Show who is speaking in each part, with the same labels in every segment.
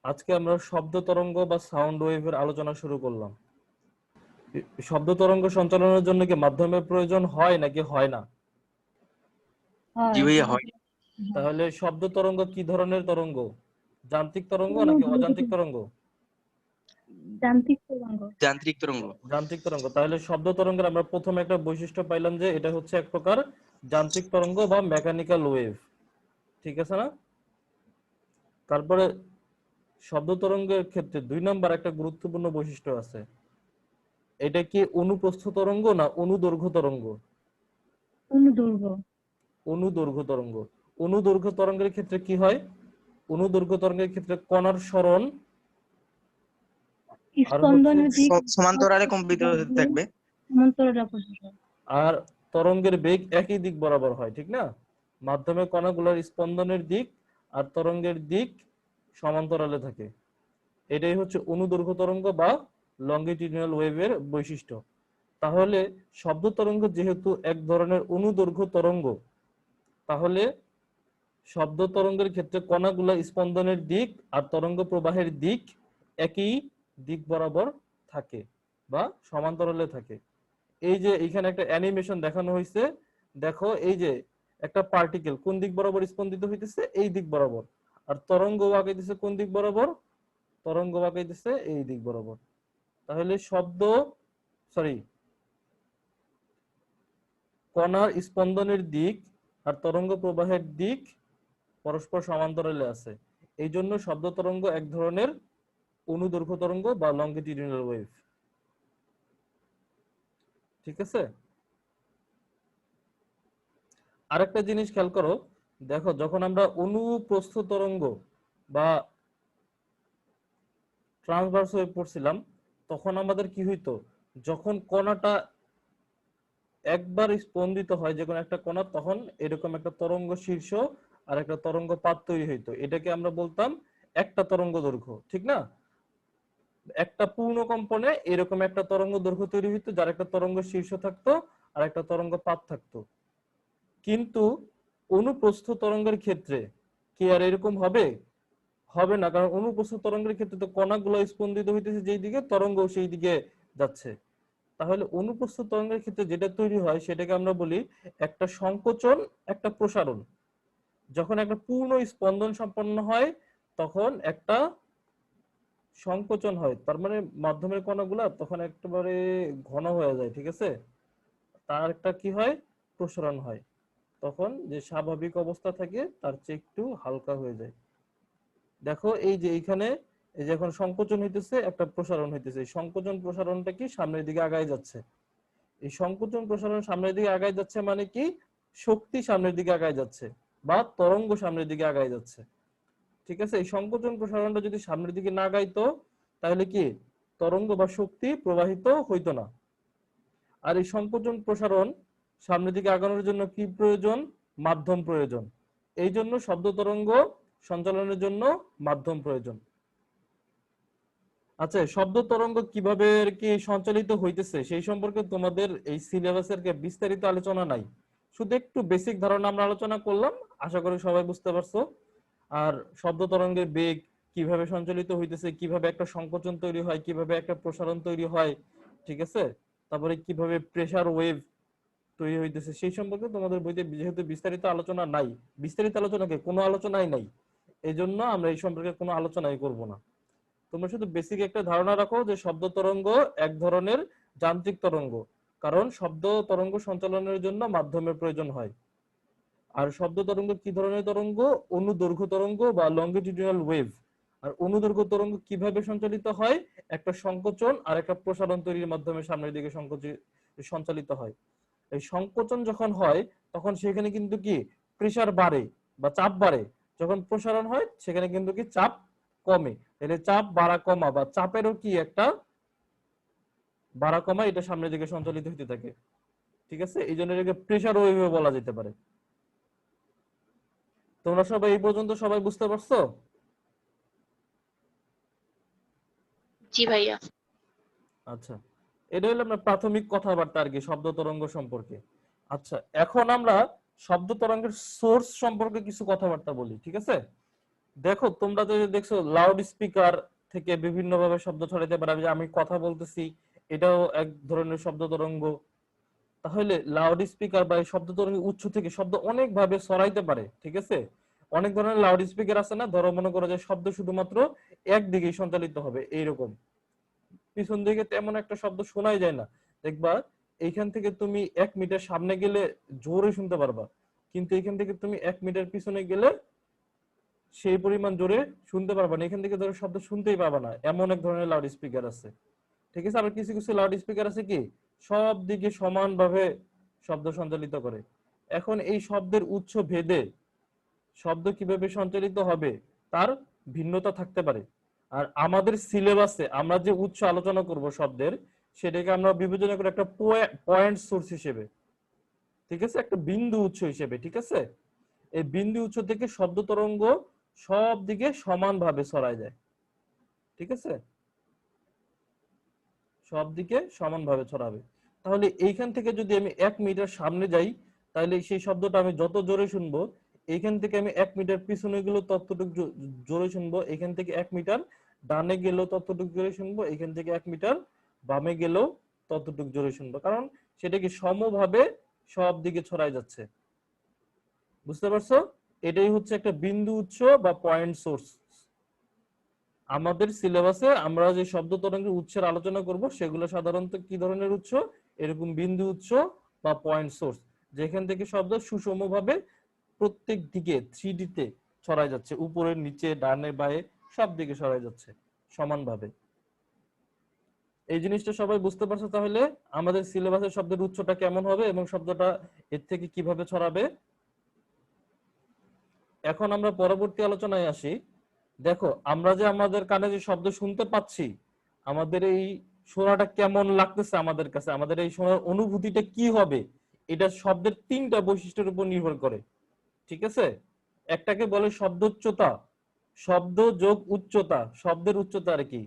Speaker 1: আজকে আমরা শব্দ তরঙ্গ বা সাউন্ড ওয়েভের আলোচনা শুরু করলাম। শব্দ তরঙ্গ সঞ্চালনের জন্য কি মাধ্যমের প্রয়োজন হয় নাকি হয় না?
Speaker 2: জি ভাইয়া হয়।
Speaker 1: তাহলে শব্দ তরঙ্গ কি ধরনের তরঙ্গ? যান্ত্রিক তরঙ্গ নাকি অযান্ত্রিক তরঙ্গ?
Speaker 2: যান্ত্রিক তরঙ্গ। যান্ত্রিক তরঙ্গ।
Speaker 1: যান্ত্রিক তরঙ্গ। তাহলে শব্দ তরঙ্গের আমরা প্রথমে একটা বৈশিষ্ট্য পাইলাম যে এটা হচ্ছে এক প্রকার যান্ত্রিক তরঙ্গ বা মেকানিক্যাল ওয়েভ। ঠিক আছে না? তারপরে শব্দ তরঙ্গের ক্ষেত্রে 2 নম্বর একটা গুরুত্বপূর্ণ বৈশিষ্ট্য আছে। এটা কি অনুপ্রস্থ তরঙ্গ না অনুদৈর্ঘ্য তরঙ্গ?
Speaker 2: অনুদৈর্ঘ্য।
Speaker 1: অনুদৈর্ঘ্য তরঙ্গ। অনুদৈর্ঘ্য তরঙ্গের ক্ষেত্রে কি হয়? অনুদৈর্ঘ্য তরঙ্গের ক্ষেত্রে কণার সরণ আর হচ্ছে
Speaker 2: স্পন্দনের দিক
Speaker 3: সমান্তরালে কম্পিত হতে থাকবে।
Speaker 2: সমান্তরালে অগ্রসর।
Speaker 1: আর তরঙ্গের বেগ একই দিক বরাবর হয়, ঠিক না? মাধ্যমে কণাগুলোর স্পন্দনের দিক আর তরঙ্গের দিক সমান্তরালে থাকে। এটাই হচ্ছে অনুদৈর্ঘ্য তরঙ্গ বা লঙ্গিটিউডিনাল ওয়েভের বৈশিষ্ট্য। তাহলে শব্দ তরঙ্গ যেহেতু এক ধরনের অনুদৈর্ঘ্য তরঙ্গ, তাহলে শব্দ তরঙ্গের ক্ষেত্রে কণাগুলো স্পন্দনের দিক আর তরঙ্গ প্রবাহের দিক একই দিক বরাবর থাকে বা সমান্তরালে থাকে। এই যে এখানে একটা অ্যানিমেশন দেখানো হয়েছে, দেখো এই যে একটা পার্টিকেল কোন দিক বরাবর স্পন্দিত হইতেছে? এই দিক বরাবর। আর তরঙ্গ আগাইতেছে কোন দিক বরাবর? তরঙ্গ আগাইতেছে এই দিক বরাবর। তাহলে কণার স্পন্দনের দিক আর তরঙ্গ প্রবাহের দিক পরস্পর সমান্তরালে আছে। এই জন্য শব্দ তরঙ্গ এক ধরনের অনুদৈর্ঘ্য তরঙ্গ বা লঙ্গিটিউডিনাল ওয়েভ। ঠিক আছে? আরেকটা জিনিস খেয়াল করো, দেখো যখন আমরা অনুপ্রস্থ তরঙ্গ বা ট্রান্সভার্স ওয়েভ পড়ছিলাম, তখন আমাদের কি হইতো? যখন কণাটা একবার স্পন্দিত হয় যে কোনো একটা কণা, তখন এরকম একটা তরঙ্গ শীর্ষ আর একটা তরঙ্গ পাত তৈরি হইতো। এটাকে আমরা বলতাম একটা তরঙ্গ দৈর্ঘ্য, ঠিক না? একটা পূর্ণ কম্পনে এরকম একটা তরঙ্গ দৈর্ঘ্য তৈরি হইতো, যার একটা তরঙ্গ শীর্ষ থাকতো আর একটা তরঙ্গ পাত থাকতো। কিন্তু অনুপ্রস্থ তরঙ্গের ক্ষেত্রে কি আর এরকম হবে? হবে না, কারণ অনুপ্রস্থ তরঙ্গের ক্ষেত্রে তো কণাগুলো স্পন্দিত হইতেছে যেই দিকে, তরঙ্গ সেই দিকে যাচ্ছে। তাহলে অনুপ্রস্থ তরঙ্গের ক্ষেত্রে যেটা তৈরি হয় সেটাকে আমরা বলি একটা সংকোচন, একটা প্রসারণ। যখন একটা পূর্ণ স্পন্দন সম্পন্ন হয় তখন একটা সংকোচন হয়, তার মানে মাধ্যমের কণাগুলা তখন একেবারে ঘন হয়ে যায়, ঠিক আছে? তার একটা কি হয়? প্রসারণ হয়। তখন যে স্বাভাবিক অবস্থা থাকে তার চেয়ে একটু হালকা হয়ে যায়। দেখো এই যে এইখানে এই যে এখন সংকোচন হইতেছে, একটা প্রসারণ হইতেছে। এই সংকোচন প্রসারণটা কি সামনের দিকে আগায় যাচ্ছে। এই সংকোচন প্রসারণ সামনের দিকে আগায় যাচ্ছে মানে কি? শক্তি সামনের দিকে আগায় যাচ্ছে বা তরঙ্গ সামনের দিকে আগায় যাচ্ছে। ঠিক আছে? এই সংকোচন প্রসারণটা যদি সামনের দিকে না গাইতো, তাহলে কি তরঙ্গ বা শক্তি প্রবাহিত হইতো না। আর এই সংকোচন প্রসারণ সামনের দিকে আগানোর জন্য কি প্রয়োজন? মাধ্যম প্রয়োজন। এই জন্য শব্দ তরঙ্গ সঞ্চালনের জন্য মাধ্যম প্রয়োজন। আচ্ছা, শব্দ তরঙ্গ কিভাবে কি সঞ্চালিত হইতেছে সেই সম্পর্কে তোমাদের এই সিলেবাসের বিস্তারিত আলোচনা নাই, শুধু একটু বেসিক ধারণা আমরা আলোচনা করলাম। আশা করি সবাই বুঝতে পারছো। আর শব্দ তরঙ্গের বেগ কিভাবে সঞ্চালিত হইতেছে, কিভাবে একটা সংকোচন তৈরি হয়, কিভাবে একটা প্রসারণ তৈরি হয়, ঠিক আছে? তারপরে কিভাবে প্রেসার ওয়েভ তৈরি হইতেছে সেই সম্পর্কে তোমাদের বইতে যেহেতু বিস্তারিত আলোচনা নাই, বিস্তারিত আলোচনাকে কোনো আলোচনাই নাই, এই জন্য আমরা এই সম্পর্কে কোনো আলোচনাই করব না। তোমরা শুধু বেসিক একটা ধারণা রাখো যে শব্দ তরঙ্গ এক ধরনের যান্ত্রিক তরঙ্গ, কারণ শব্দ তরঙ্গ সঞ্চালনের জন্য মাধ্যমের প্রয়োজন হয়। আর শব্দ তরঙ্গ কি ধরনের তরঙ্গ? অনুদৈর্ঘ্য তরঙ্গ বা লঙ্গিটিউডিনাল ওয়েভ। আর অনুদৈর্ঘ্য তরঙ্গ কিভাবে সঞ্চালিত হয়? একটা সংকোচন আর একটা প্রসারণ তৈরির মাধ্যমে সামনের দিকে সঞ্চালিত হয়। এই সংকোচন যখন হয় তখন সেখানে কিন্তু কি প্রেসার বাড়ে বা চাপ বাড়ে। যখন প্রসারণ হয় সেখানে কিন্তু কি চাপ কমে। তাহলে চাপ বাড়া কমা বা চাপেরও কি একটা বাড়া কমা, এটা সামনের দিকে সঞ্চালিত হতে থাকে। ঠিক আছে? এই জন্য এটাকে প্রেসার ওয়েভ বলা যেতে পারে। তোমরা সবাই এই পর্যন্ত সবাই বুঝতে পারছো?
Speaker 4: জি ভাইয়া।
Speaker 1: আচ্ছা, এটা হলো আমরা প্রাথমিক কথাবার্তা আর কি শব্দ তরঙ্গ সম্পর্কে। আচ্ছা, এখন আমরা শব্দ তরঙ্গের সোর্স সম্পর্কে কিছু কথাবার্তা বলি, ঠিক আছে? দেখো তোমরা তো দেখছো লাউড স্পিকার থেকে বিভিন্ন ভাবে শব্দ ছড়াইতে পারে, আমি কথা বলতেছি, এটাও এক ধরনের শব্দ তরঙ্গ। তাহলে লাউড স্পিকার বা এই শব্দ তরঙ্গের উৎস থেকে শব্দ অনেক ভাবে ছড়াইতে পারে, ঠিক আছে। অনেক ধরনের লাউড স্পিকার আছে না, ধরো মনে করো যে শব্দ শুধুমাত্র একদিকেই সঞ্চালিত হবে এইরকম, পিছন দিকে তেমন একটা শব্দ শোনাই যায় না। দেখবা এইখান থেকে তুমি 1 মিটার সামনে গেলে জোরে শুনতে পারবা, কিন্তু এখান থেকে তুমি 1 মিটার পিছনে গেলে সেই পরিমাণ জোরে শুনতে পারবা না, এখান থেকে ধরো শব্দ শুনতেই পাবা না, এমন এক ধরনের লাউড স্পিকার আছে, ঠিক আছে। আবার কিছু কিছু লাউড স্পিকার আছে কি সব দিকে সমানভাবে শব্দ সঞ্চালিত করে। এখন এই শব্দের উৎস ভেদে শব্দ কিভাবে সঞ্চালিত হবে তার ভিন্নতা থাকতে পারে। আর আমাদের সিলেবাসে আমরা যে উৎস আলোচনা করব শব্দের, সেটাকে আমরা বিবেচনা করি একটা পয়েন্ট সোর্স হিসেবে, ঠিক আছে, একটা বিন্দু উৎস হিসেবে, ঠিক আছে। এই বিন্দু উৎস থেকে শব্দ তরঙ্গ সব দিকে সমানভাবে ছড়ায় যায়, ঠিক আছে, সব দিকে সমানভাবে ছড়াবে। তাহলে এইখান থেকে যদি আমি 1 মিটার সামনে যাই, তাহলে সেই শব্দটা আমি যত জোরে শুনবো, এইখান থেকে আমি 1 মিটার পিছনে গেলেও ততটুকু জোরে শুনবো, এখান থেকে 1 মিটার ডানে গেলেও ততটুকু জোরে শুনবো, এখান থেকে 1 মিটার বামে গেলেও ততটুকু জোরে শুনবো, কারণ সেটা কি সমভাবে সব দিকে ছড়ায় যাচ্ছে। বুঝতে পারছো? এটাই হচ্ছে একটা বিন্দু উৎস বা পয়েন্ট সোর্স। আমাদের সিলেবাসে আমরা যে শব্দ তরঙ্গের উৎসের আলোচনা করব সেগুলো সাধারণত কি ধরনের উৎস, এরকম বিন্দু উৎস বা পয়েন্ট সোর্স, যেখান থেকে শব্দ সুষমভাবে প্রত্যেক দিকে 3D তে ছড়ায় যাচ্ছে, উপরে নিচে ডানে বায়ে সব দিকে ছড়ায় যাচ্ছে সমানভাবে। এই জিনিসটা সবাই বুঝতে পারছো? তাহলে আমাদের সিলেবাসের শব্দের উৎসটা কেমন হবে এবং শব্দটা এর থেকে কিভাবে ছড়াবে। এখন আমরা পরবর্তী আলোচনায় আসি। দেখো আমরা যে আমাদের কানে যে শব্দ শুনতে পাচ্ছি, আমাদের এই শোনাটা কেমন লাগতেছে আমাদের কাছে, আমাদের এই শোনার অনুভূতিটা কি হবে, এটা শব্দের 3টা বৈশিষ্ট্যের উপর নির্ভর করে, ঠিক আছে। একটাকে বলে শব্দোচ্চতা, শব্দ যোগ উচ্চতা, শব্দের উচ্চতা আর কি,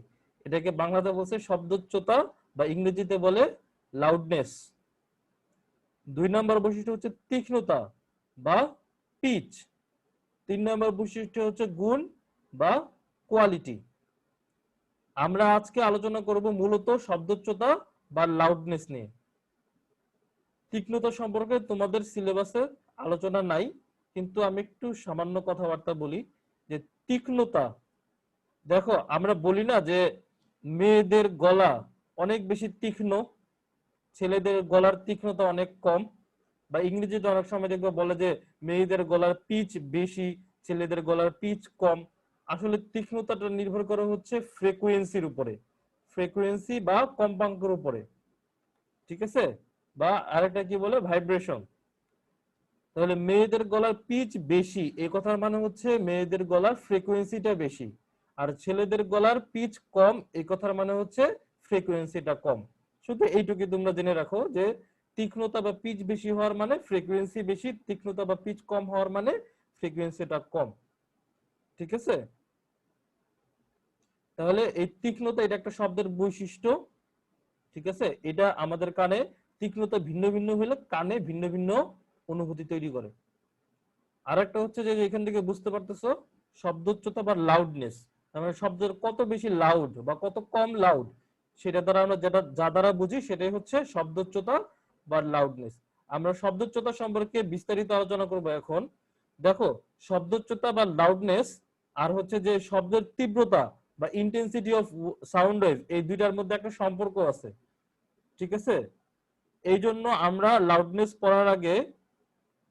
Speaker 1: এটাকে বাংলাতে বলছে শব্দোচ্চতা বা ইংরেজিতে বলে লাউডনেস। 2 নম্বর বৈশিষ্ট্য হচ্ছে তীক্ষ্ণতা বা পিচ। 3 নম্বর বৈশিষ্ট্য হচ্ছে গুণ বা কোয়ালিটি। আমরা আজকে আলোচনা করব মূলত শব্দোচ্চতা বা লাউডনেস নিয়ে। তীক্ষ্ণতা সম্পর্কে তোমাদের সিলেবাসে আলোচনা নাই, কিন্তু আমি একটু সামান্য কথাবার্তা বলি যে তীক্ষ্ণতা, দেখো আমরা বলি না যে মেয়েদের গলা অনেক বেশি তীক্ষ্ণ, ছেলেদের গলার তীক্ষ্ণতা অনেক কম, বা ইংরেজিতে অনেক সময় দেখবে বলে যে মেয়েদের গলার পিচ বেশি, ছেলেদের গলার পিচ কম। আসলে তীক্ষ্ণতাটা নির্ভর করে হচ্ছে ফ্রিকোয়েন্সির উপরে, ফ্রিকোয়েন্সি বা কম্পাঙ্কের উপরে, ঠিক আছে, বা আরেকটা কি বলে ভাইব্রেশন। তাহলে মেয়েদের গলার পিচ বেশি এই কথার মানে হচ্ছে মেয়েদের গলার ফ্রিকোয়েন্সিটা বেশি, আর ছেলেদের গলার পিচ কম এই কথার মানে হচ্ছে ফ্রিকোয়েন্সিটা কম। শুধু এইটুকু তোমরা জেনে রাখো যে তীক্ষ্ণতা বা পিচ বেশি হওয়ার মানে ফ্রিকোয়েন্সি বেশি, তীক্ষ্ণতা বা পিচ কম হওয়ার মানে ফ্রিকোয়েন্সিটা কম, ঠিক আছে। তাহলে এই তীক্ষ্ণতা এটা একটা শব্দের বৈশিষ্ট্য, ঠিক আছে। এটা আমাদের কানে তীক্ষ্ণতা ভিন্ন ভিন্ন হলে কানে ভিন্ন ভিন্ন অনুভূতি তৈরি করে। আরেকটা হচ্ছে যে এখান থেকে বুঝতে পারতেছো শব্দোচ্চতা বা লাউডনেস, মানে শব্দের কত বেশি লাউড বা কত কম লাউড, সেটা দ্বারা আমরা যেটা যা দ্বারা বুঝি সেটাই হচ্ছে শব্দোচ্চতা বা লাউডনেস। আমরা শব্দোচ্চতা সম্পর্কে বিস্তারিত আলোচনা করব এখন। দেখো শব্দোচ্চতা বা লাউডনেস আর হচ্ছে যে শব্দের তীব্রতা বা ইন্টেন্সিটি অফ সাউন্ড ওয়েভ, এই দুইটার মধ্যে একটা সম্পর্ক আছে, ঠিক আছে। এই জন্য আমরা লাউডনেস পড়ার আগে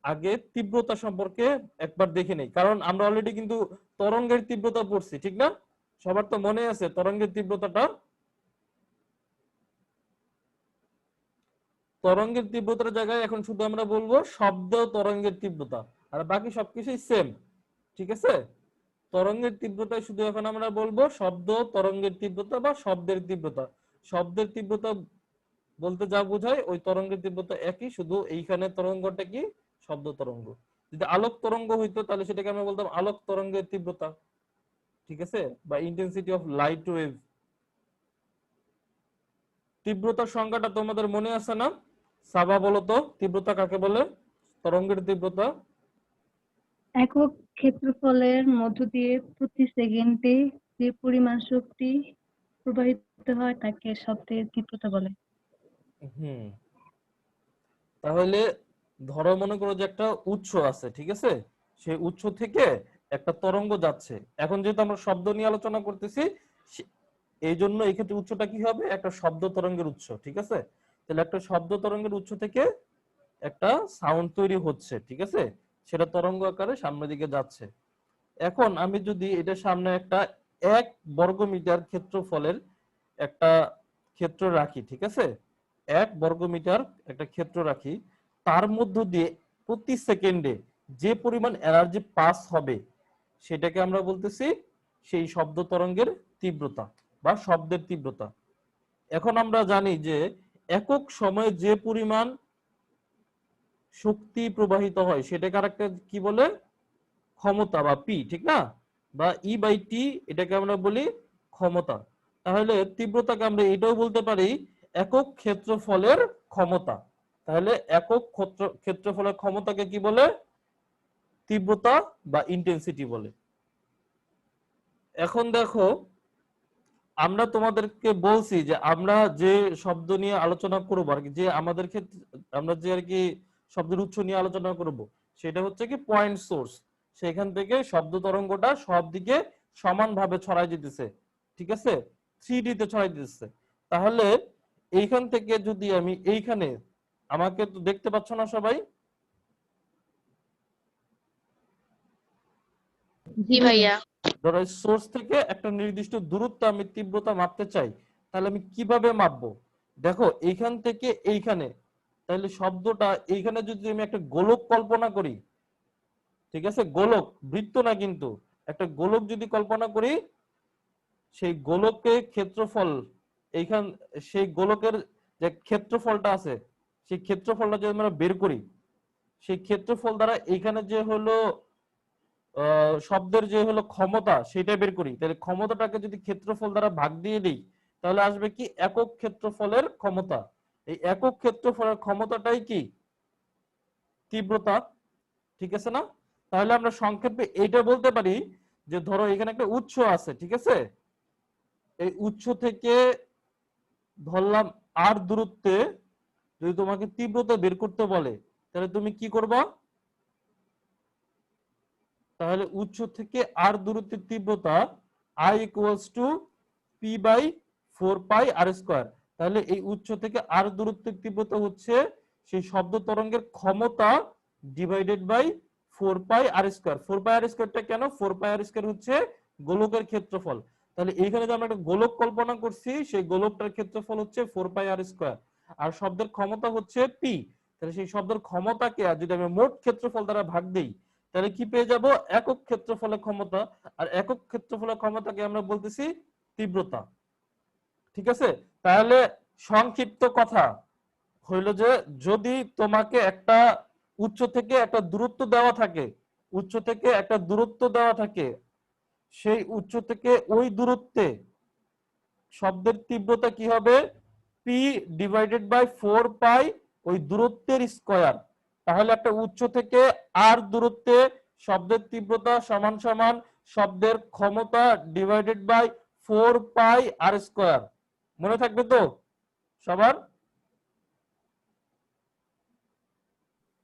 Speaker 1: আগে তীব্রতা সম্পর্কে একবার দেখে নেই, কারণ আমরা অলরেডি কিন্তু তরঙ্গের তীব্রতা পড়ছি, ঠিক না? সবার তো মনে আছে তরঙ্গের তীব্রতাটা, তরঙ্গের তীব্রতার জায়গায় এখন শুধু আমরা বলবো শব্দ তরঙ্গের তীব্রতা, আর বাকি সবকিছুই সেম, ঠিক আছে। তরঙ্গের তীব্রতায় শুধু এখন আমরা বলবো শব্দ তরঙ্গের তীব্রতা বা শব্দের তীব্রতা। শব্দের তীব্রতা বলতে যা বোঝায় ওই তরঙ্গের তীব্রতা একই, শুধু এইখানে তরঙ্গটা কি শব্দ তরঙ্গ। যদি আলোক তরঙ্গ হইতো তাহলে সেটাকে আমরা বলতাম আলোক তরঙ্গের তীব্রতা, ঠিক আছে, বা ইন্টেন্সিটি অফ লাইট ওয়েভ। তীব্রতার সংজ্ঞাটা তোমাদের মনে আছে না? সাবা বলো তো তীব্রতা কাকে বলে, তরঙ্গের তীব্রতা?
Speaker 2: একক ক্ষেত্রফলের মধ্য দিয়ে প্রতি সেকেন্ডে যে পরিমাণ শক্তি প্রবাহিত হয় তাকে শব্দের তীব্রতা বলে।
Speaker 1: হুম, তাহলে ধরো মনে করো যে একটা উৎস আছে, ঠিক আছে, সেই উৎস থেকে একটা তরঙ্গ যাচ্ছে। এখন যেহেতু আমরা শব্দ নিয়ে আলোচনা করতেছি, এই জন্য এই ক্ষেত্রে উৎসটা কি হবে, একটা শব্দ তরঙ্গের উৎস, ঠিক আছে। তাহলে একটা শব্দ তরঙ্গের উৎস থেকে একটা সাউন্ড তৈরি হচ্ছে, ঠিক আছে, সেটা তরঙ্গ আকারে সামনের দিকে যাচ্ছে। এখন আমি যদি এটা সামনে একটা 1 বর্গমিটার ক্ষেত্রফলের একটা ক্ষেত্র রাখি, ঠিক আছে, 1 বর্গমিটার একটা ক্ষেত্র রাখি, তার মধ্য দিয়ে প্রতি সেকেন্ডে যে পরিমাণ এনার্জি পাস হবে সেটাকে আমরা বলতেছি সেই শব্দ তরঙ্গের তীব্রতা বা শব্দের তীব্রতা। এখন আমরা জানি যে একক সময়ে যে পরিমাণ শক্তি প্রবাহিত হয় সেটাকে আরেকটা কি বলে, ক্ষমতা বা পি, ঠিক না, বা E/T, এটাকে আমরা বলি ক্ষমতা। তাহলে তীব্রতাকে আমরা এটাও বলতে পারি একক ক্ষেত্রফলের ক্ষমতা। তাহলে একক ক্ষেত্রফলের ক্ষমতাকে কি বলে, তীব্রতা বা ইন্টেন্সিটি বলে। এখন দেখো, আমরা তোমাদেরকে বলছি যে আমরা যে শব্দ নিয়ে আলোচনা করবো আর কি, যে আমাদের ক্ষেত্রে আমরা যে আর কি শব্দের উৎস নিয়ে আলোচনা করব, সেটা হচ্ছে কি পয়েন্ট সোর্স। সেখান থেকে শব্দ তরঙ্গটা সব দিকে সমানভাবে ছড়াই যেতেছে, ঠিক আছে, 3D তে ছড়াই দিতেছে। তাহলে এইখান থেকে যদি আমি এইখানে, আমাকে তো দেখতে পাচ্ছ না সবাই,
Speaker 4: জি ভাইয়া।
Speaker 1: ধরো সোর্স থেকে একটা নির্দিষ্ট দূরত্ব আমি তীব্রতা মাপতে চাই, তাহলে আমি কিভাবে মাপবো? দেখো এইখান থেকে এইখানে, তাহলে শব্দটা এইখানে যদি আমি একটা গোলক কল্পনা করি, ঠিক আছে, গোলক, বৃত্ত না কিন্তু, একটা গোলক যদি কল্পনা করি, সেই গোলকের ক্ষেত্রফল এইখান, সেই গোলকের যে ক্ষেত্রফলটা আছে, সেই ক্ষেত্রফলটা যদি আমরা বের করি, সেই ক্ষেত্রফল দ্বারা এইখানে যে হলো শব্দের যে হলো ক্ষমতা সেটা বের করি, তাহলে ক্ষমতাটাকে যদি ক্ষেত্রফল দ্বারা ভাগ দিয়ে দিই, তাহলে আসবে কি একক ক্ষেত্রফলের ক্ষমতা। এই একক ক্ষেত্রফলের ক্ষমতাটাই কি তীব্রতা, ঠিক আছে না? তাহলে আমরা সংক্ষেপে এইটা বলতে পারি যে ধরো এখানে একটা উৎস আছে, ঠিক আছে, এই উৎস থেকে ধরলাম আর দূরত্বে যদি তোমাকে তীব্রতা বের করতে বলে, তাহলে তুমি কি করবা? তাহলে উৎস থেকে আর দূরত্বের তীব্রতা I = P/4πr²। তাহলে এই উৎস থেকে আর দূরত্বের তীব্রতা হচ্ছে সেই শব্দ তরঙ্গের ক্ষমতা ডিভাইডেড বাই 4πr²। 4πr²টা কেন? 4πr² হচ্ছে গোলকের ক্ষেত্রফল। তাহলে এইখানে যে আমরা একটা গোলক কল্পনা করছি, সেই গোলকটার ক্ষেত্রফল হচ্ছে 4πr², আর শব্দের ক্ষমতা হচ্ছে P। তাহলে সেই শব্দের ক্ষমতাকে আর যদি আমি মোট ক্ষেত্রফল দ্বারা ভাগ দেই, তাহলে কি পেয়ে যাব? একক ক্ষেত্রফলের ক্ষমতা। আর একক ক্ষেত্রফলের ক্ষমতাকে আমরা বলতেছি তীব্রতা, ঠিক আছে। তাহলে সংক্ষিপ্ত কথা হইল যে যদি তোমাকে একটা উৎস থেকে একটা দূরত্ব দেওয়া থাকে, উৎস থেকে একটা দূরত্ব দেওয়া থাকে, সেই উৎস থেকে ওই দূরত্বে শব্দের তীব্রতা কি হবে? P/4π ওই দূরত্বের স্কয়ার। তাহলে একটা উৎস থেকে আর দূরত্বে শব্দের তীব্রতা সমান সমান শব্দের ক্ষমতা ডিভাইডেড বাই 4πr²। মনে থাকবে তো সবার?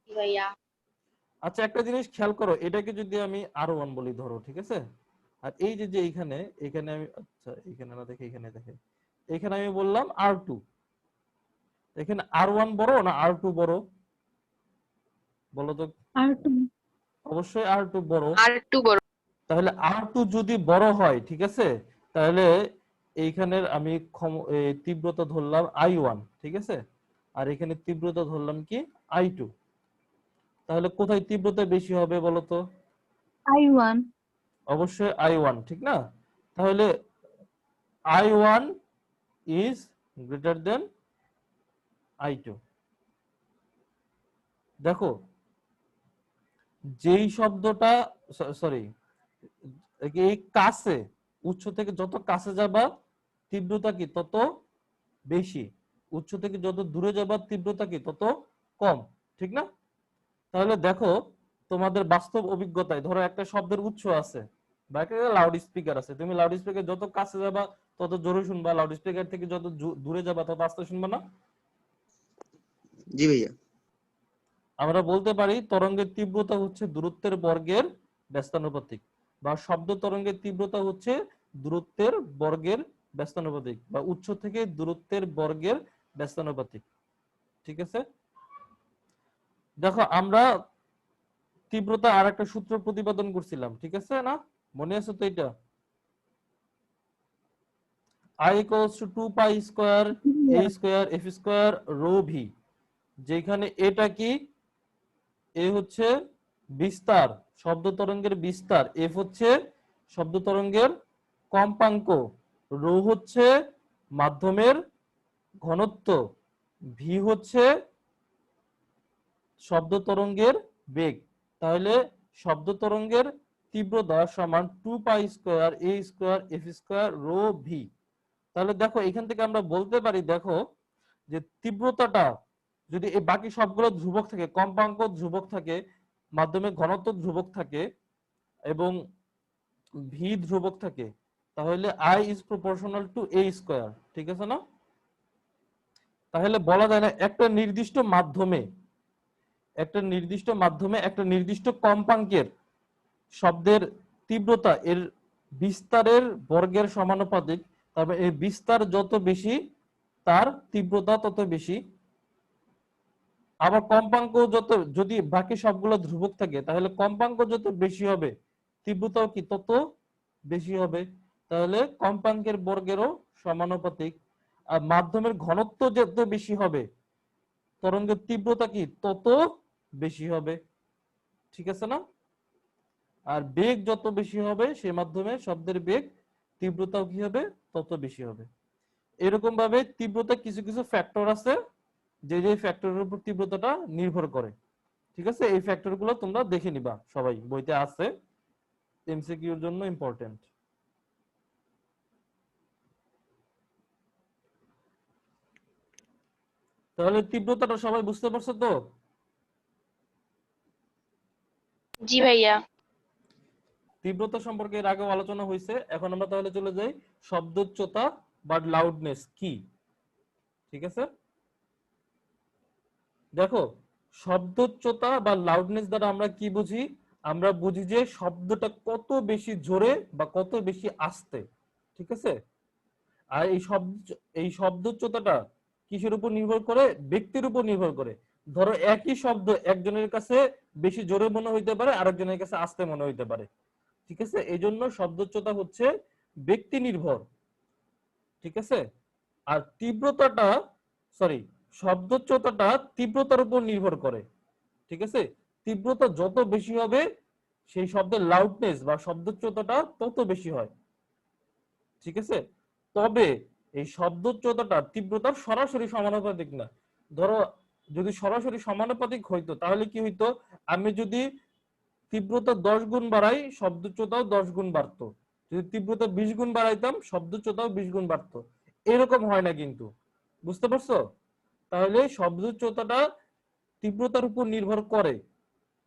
Speaker 4: জি ভাইয়া।
Speaker 1: আচ্ছা, একটা জিনিস খেয়াল করো, এটাকে যদি আমি R1 বলি ধরো, ঠিক আছে, আর এই যে যে এইখানে, এখানে আমি, আচ্ছা এখানে না দেখে এখানে দেখে, এখানে আমি বললাম R2। এখানে R1 বড় না R2 বড় বলো তো?
Speaker 2: আর একটু
Speaker 1: অবশ্যই R2 বড়।
Speaker 4: আর একটু বড়।
Speaker 1: তাহলে R2 যদি বড় হয়, ঠিক আছে, তাহলে এইখানের আমি তীব্রতা ধরলাম I1, ঠিক আছে, আর এখানে তীব্রতা ধরলাম কি I2। তাহলে কোথায় তীব্রতা বেশি হবে বলো তো?
Speaker 2: I1।
Speaker 1: অবশ্যই I1, ঠিক না? তাহলে I1 is greater than I2। দেখো যেই শব্দটা, সরি, এই কাছে, উৎস থেকে যত কাছে যাবা তীব্রতা কি তত বেশি, উৎস থেকে যত দূরে যাবা তীব্রতা কি তত কম, ঠিক না? তাহলে দেখো তোমাদের বাস্তব অভিজ্ঞতায় ধরো একটা শব্দের উৎস আছে বা একটা লাউড স্পিকার আছে, তুমি লাউড স্পিকার যত কাছে যাবা তত জোরে শুনবা, লাউড স্পিকার থেকে যত দূরে যাবা তত আস্তে শুনবা না?
Speaker 3: জি ভাইয়া।
Speaker 1: আমরা বলতে পারি তরঙ্গের তীব্রতা হচ্ছে দূরত্বের বর্গের ব্যস্তানুপাতিক, বা শব্দ তরঙ্গের তীব্রতা হচ্ছে দূরত্বের বর্গের ব্যস্তানুপাতিক, বা উৎস থেকে দূরত্বের বর্গের ব্যস্তানুপাতিক। ঠিক আছে, দেখো আমরা তীব্রতা আর একটা সূত্র প্রতিপাদন করছিলাম, ঠিক আছে না? মনে আছে তো এটা? I equals to 2 pi square a square f square rho v, যেখানে এটা কি, এ হচ্ছে বিস্তার, শব্দ তরঙ্গের বিস্তার, এফ হচ্ছে শব্দ তরঙ্গের কম্পাঙ্ক, রো হচ্ছে মাধ্যমের ঘনত্ব, ভি হচ্ছে শব্দ তরঙ্গের বেগ। তাহলে শব্দ তরঙ্গের তীব্রতা সমান 2 pi square a square f square rho v. তাহলে দেখো এখান থেকে আমরা বলতে পারি, দেখো যে তীব্রতাটা যদি এই বাকি সবগুলো ধ্রুবক থাকে, কম্পাঙ্ক ধ্রুবক থাকে, মাধ্যমের ঘনত্ব ধ্রুবক থাকে এবং ভি ধ্রুবক থাকে, তাহলে I is proportional to a square. ঠিক আছে না? তাহলে বলা যায় না একটা নির্দিষ্ট মাধ্যমে একটা নির্দিষ্ট কম্পাঙ্কের শব্দের তীব্রতা এর বিস্তারের বর্গের সমানুপাতিক। তবে এর বিস্তার যত বেশি তার তীব্রতা তত বেশি। আবার কম্পাঙ্ক যত, যদি বাকি সবগুলো ধ্রুবক থাকে তাহলে কম্পাঙ্ক যত বেশি হবে তীব্রতাও কি তত বেশি হবে। তাহলে কম্পাঙ্কের বর্গেরও সমানুপাতিক। আর মাধ্যমের ঘনত্ব যত বেশি হবে তরঙ্গের তীব্রতা কি তত বেশি হবে। ঠিক আছে না? আর বেগ যত বেশি হবে সে মাধ্যমে শব্দের বেগ তীব্রতাও কি হবে তত বেশি হবে। এরকম ভাবে তীব্রতা কিছু কিছু ফ্যাক্টর আছে যে যে ফ্যাক্টরের উপর তীব্রতাটা নির্ভর করে। ঠিক আছে, এই ফ্যাক্টর গুলো তোমরা দেখে নিবা, সবাই বইতে আছে, এমসিকিউর জন্য ইম্পর্টেন্ট। তাহলে তীব্রতাটা সবাই বুঝতে পারছো তো?
Speaker 4: জি ভাইয়া।
Speaker 1: তীব্রতা সম্পর্কে এর আগেও আলোচনা হয়েছে, এখন আমরা তাহলে চলে যাই শব্দোচ্চতা বা লাউডনেস কি। ঠিক আছে, দেখো শব্দোচ্চতা বা লাউডনেস দ্বারা আমরা কি বুঝি? আমরা বুঝি যে শব্দটা কত বেশি জোরে বা কত বেশি আস্তে। ঠিক আছে, আর এই শব্দোচ্চতাটা কিসের উপর নির্ভর করে? ব্যক্তির উপর নির্ভর করে। ধরো একই শব্দ একজনের কাছে বেশি জোরে মনে হইতে পারে, আরেকজনের কাছে আস্তে মনে হইতে পারে। ঠিক আছে, এই জন্য শব্দোচ্চতা হচ্ছে ব্যক্তি নির্ভর। ঠিক আছে, আর তীব্রতাটা, সরি, শব্দোচ্চতাটা তীব্রতার উপর নির্ভর করে। ঠিক আছে, তীব্রতা যত বেশি হবে সেই শব্দের লাউডনেস বা শব্দোচ্চতাটা তত বেশি হয়। ঠিক আছে, তবে এই শব্দোচ্চতাটা তীব্রতার সরাসরি সমানুপাতিক না। ধরো যদি সরাসরি সমানুপাতিক হইতো তাহলে কি হইতো? আমি যদি তীব্রতা 10 গুণ বাড়াই শব্দোচ্চতাও 10 গুণ বাড়তো, যদি তীব্রতা 20 গুণ বাড়াইতাম শব্দোচ্চতাও 20 গুণ বাড়তো। এরকম হয় না কিন্তু, বুঝতে পারছো? তাহলে শব্দোচ্চতাটা তীব্রতার উপর নির্ভর করে।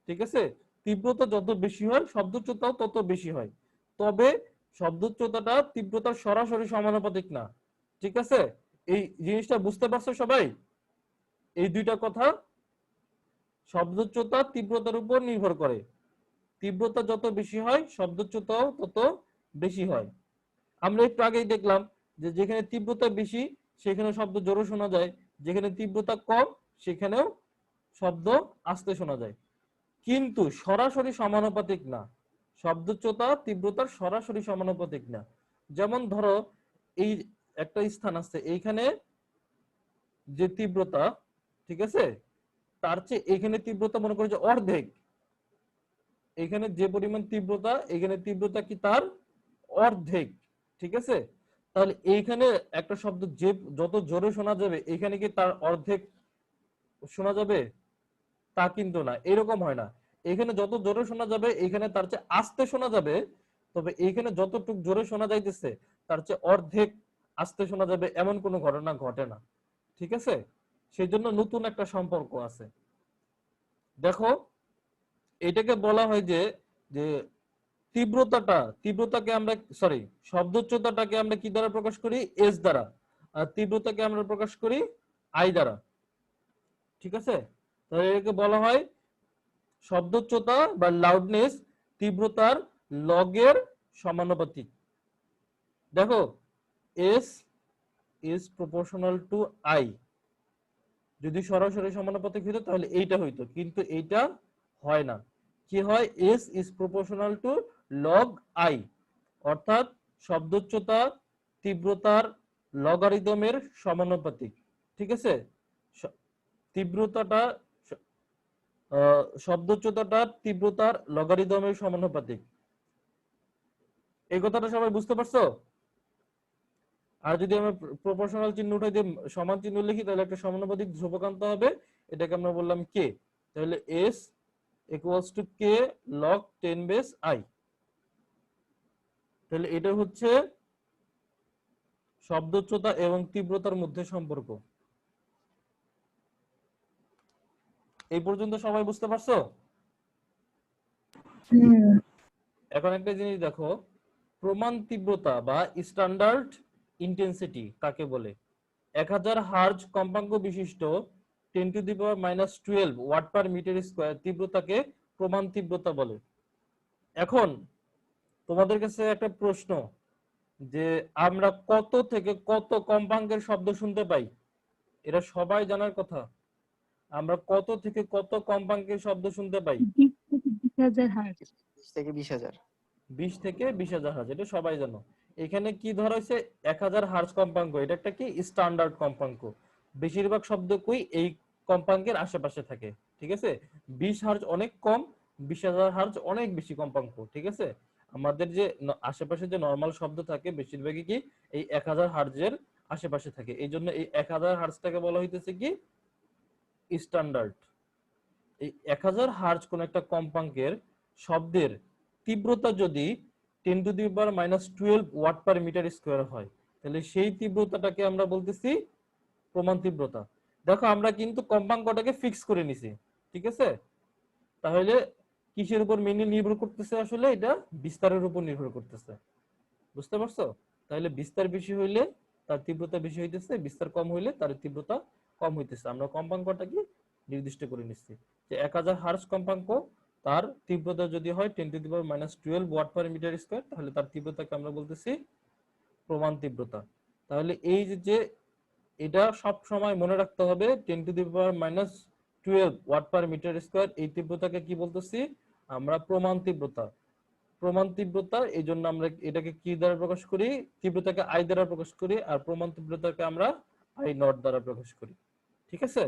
Speaker 1: ঠিক আছে, তীব্রতা যত বেশি হয় শব্দোচ্চতাও তত বেশি হয়, তবে শব্দোচ্চতাটা তীব্রতার সরাসরি সমানুপাতিক না। ঠিক আছে, এই জিনিসটা বুঝতে পারছো সবাই? এই দুইটা কথা, শব্দোচ্চতা তীব্রতার উপর নির্ভর করে, তীব্রতা যত বেশি হয় শব্দোচ্চতাও তত বেশি হয়। আমরা একটু আগেই দেখলাম যে যেখানে তীব্রতা বেশি সেখানে শব্দ জোরে শোনা যায়, যেখানে তীব্রতা কম সেখানেও শব্দ আস্তে শোনা যায়, কিন্তু সরাসরি সমানুপাতিক না। শব্দোচ্চতা তীব্রতার সরাসরি সমানুপাতিক না। যেমন ধরো এই একটা স্থান আছে, এইখানে যে তীব্রতা, ঠিক আছে, তার চেয়ে এখানে তীব্রতা মনে করো যে অর্ধেক। এখানে যে পরিমাণ তীব্রতা, এখানে তীব্রতা কি তার অর্ধেক। ঠিক আছে, তাহলে এইখানে একটা শব্দ যে যত জোরে শোনা যাবে এখানে কি তার অর্ধেক শোনা যাবে? তা কিন্তু না, এরকম হয় না। এখানে যত জোরে শোনা যাবে এখানে তার চেয়ে আস্তে শোনা যাবে, তবে এইখানে যতটুকু জোরে শোনা যাইতেছে তার চেয়ে অর্ধেক আস্তে শোনা যাবে, এমন কোনো ঘটনা ঘটে না। ঠিক আছে, সেই জন্য নতুন একটা সম্পর্ক আছে। দেখো এটাকে বলা হয় যে যে তীব্রতাকে আমরা সরি শব্দোচ্চতাটাকে আমরা কি দ্বারা প্রকাশ করি? এস দ্বারা। আর তীব্রতাকে আমরা প্রকাশ করি আই দ্বারা। ঠিক আছে? তাহলে এটাকে বলা হয় শব্দোচ্চতা বা লাউডনেস তীব্রতার লগের সমানুপাতিক। দেখো, S is proportional to I. যদি সরাসরি সমানুপাতিক হইতো তাহলে এইটা হইতো, কিন্তু এইটা হয় না। কি হয়? S is proportional to log I, অর্থাৎ শব্দোচ্চতা তীব্রতার লগারিদমের সমানুপাতিক। ঠিক আছে? তীব্রতাটা শব্দোচ্চতাটা তীব্রতার লগারিদমের সমানুপাতিক। এই কথাটা সবাই বুঝতে পারছো? আর যদি আমরা প্রপোর্শনাল চিহ্ন উঠাই দিয়ে সমান চিহ্ন লিখি তাহলে একটা সমানুপাতিক ধ্রুবক আনতে হবে, এটাকে আমরা বললাম কে। তাহলে S equals to k log 10 base I. তাহলে এটা হচ্ছে শব্দোচ্চতা এবং তীব্রতার মধ্যে সম্পর্ক। এই পর্যন্ত সবাই বুঝতে পারছো? এখন একটা জিনিস দেখো, প্রমাণ তীব্রতা বা স্ট্যান্ডার্ড ইন্টেন্সিটি কাকে বলে? 1000 হার্জ কম্পাঙ্ক বিশিষ্ট 10⁻⁻12 ওয়াট পার মিটার স্কয়ার তীব্রতাকে প্রমাণ তীব্রতা বলে। এখন তোমাদের কাছে একটা প্রশ্ন, যে আমরা কত থেকে কত কম্পাঙ্কের শব্দ শুনতে পাই? এটা সবাই জানার কথা। আমরা কত থেকে কত কম্পাঙ্কের শব্দ শুনতে পাই?
Speaker 2: 20,000 হার্জ।
Speaker 3: 20 থেকে 20,000।
Speaker 1: 20 থেকে 20,000 হার্জ, এটা সবাই জানো। এখানে কি ধরা হয়েছে? 1000 হার্জ কম্পাঙ্ক, এটা একটা কি স্ট্যান্ডার্ড কম্পাঙ্ক। বেশিরভাগ শব্দ কই এই কম্পাঙ্কের আশেপাশে থাকে। ঠিক আছে? 20 হার্জ অনেক কম, 20,000 হার্জ অনেক বেশি কম্পাঙ্ক। ঠিক আছে? আমাদের যে আশেপাশে যে নরমাল শব্দ থাকে বেশিরভাগই কি এই 1000 হার্জের আশেপাশে থাকে। এই জন্য এই 1000 হার্জটাকে বলা হইতেছে কি স্ট্যান্ডার্ড। এই 1000 হার্জ কোন একটা কম্পাঙ্কের শব্দের তীব্রতা যদি 10⁻⁻12 ওয়াট পার মিটার স্কয়ার হয়, তাহলে সেই তীব্রতাটাকে আমরা বলতেছি প্রমাণ তীব্রতা। দেখো, আমরা কিন্তু কম্পাঙ্কটাকে ফিক্স করে নিছি। ঠিক আছে? তাহলে কিসের উপর মেইনলি নির্ভর করতেছে? আসলে এটা বিস্তারের উপর নির্ভর করতেছে। বুঝতে পারছো? তাহলে বিস্তার বেশি হইলে তার তীব্রতা বেশি হইতেছে, বিস্তার কম হইলে তার তীব্রতা কম হইতেছে। আমরা কম্পাঙ্কটাকে নির্দিষ্ট করে নিচ্ছি যে 1000 হার্জ কম্পাঙ্ক, তার তীব্রতা যদি হয় 10⁻⁻12 ওয়াট পার মিটার স্কয়ার, তাহলে তার তীব্রতাকে আমরা বলতেছি প্রমাণ তীব্রতা। তাহলে এই যে এটা সব সময় মনে রাখতে হবে, 10⁻⁻12 ওয়াট পার মিটার স্কয়ার, এই তীব্রতাকে কি বলতেছি আমরা? প্রমাণ তীব্রতা। প্রমাণ তীব্রতা, এই জন্য আমরা এটাকে কি দ্বারা প্রকাশ করি? তীব্রতাকে আই দ্বারা প্রকাশ করি, আর প্রমাণ তীব্রতাকে আমরা আই নট দ্বারা প্রকাশ করি। ঠিক আছে?